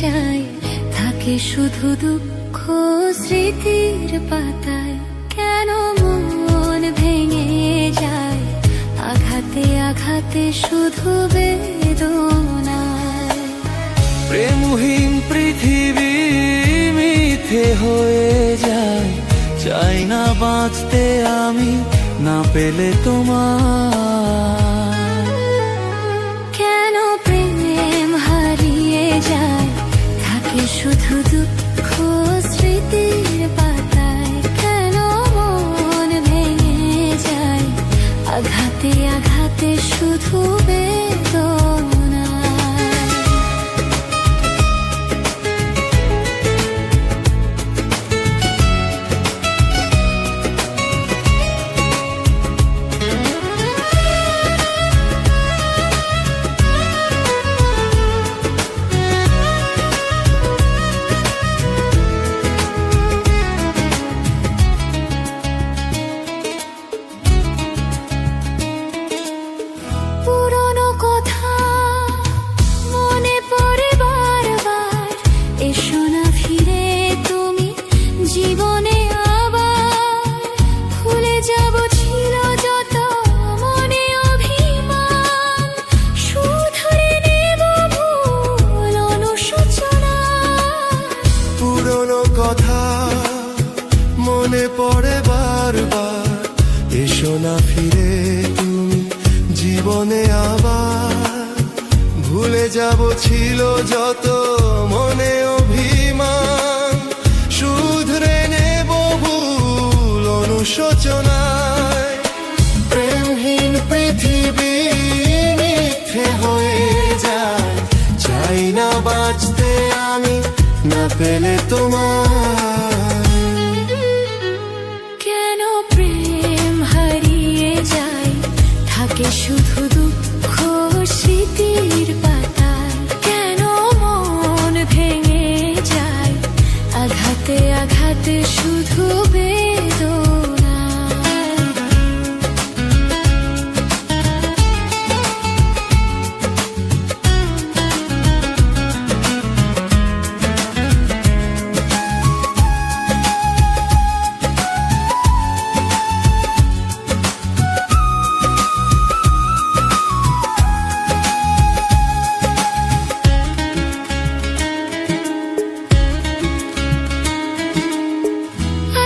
যায়, থাকে শুধু দুঃখ স্মৃতির পাতায়। কেন মন ভেঙে যায় আঘাতে আঘাতে শুধু বেদনায়। প্রেমহীন পৃথিবী মিথ্যে হয়ে যায়, চাই না বাঁচতে আমি না পেলে তোমার। কেন প্রেম হারিয়ে যায়, থাকে শুধু দুঃখ স্মৃতির পাতায়। কেন মন ভেঙে যায় আঘাতে আঘাতে শুধু বেদনায়। কথা মনে পড়ে বারবার, এসো না ফিরে তুমি জীবনে আবার। ভুলে যাব ছিল যত মনে অভিমান, শুধরে নেব ভুল অনুশোচনায়। প্রেমহীন পৃথিবী মিথ্যে হয়ে যায়, চাই না বাঁচতে আমি না পেলে তোমার। কেন প্রেম হারিয়ে যায়, থাকে শুধু দুঃখ স্মৃতির পাতায়। কেন মন ভেঙে যায় আঘাতে আঘাতে শুধু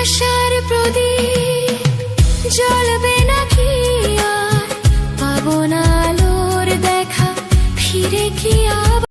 আশার প্রদীপ জ্বলবে নাকি আর, পাবো না আলোর দেখা ফিরে কি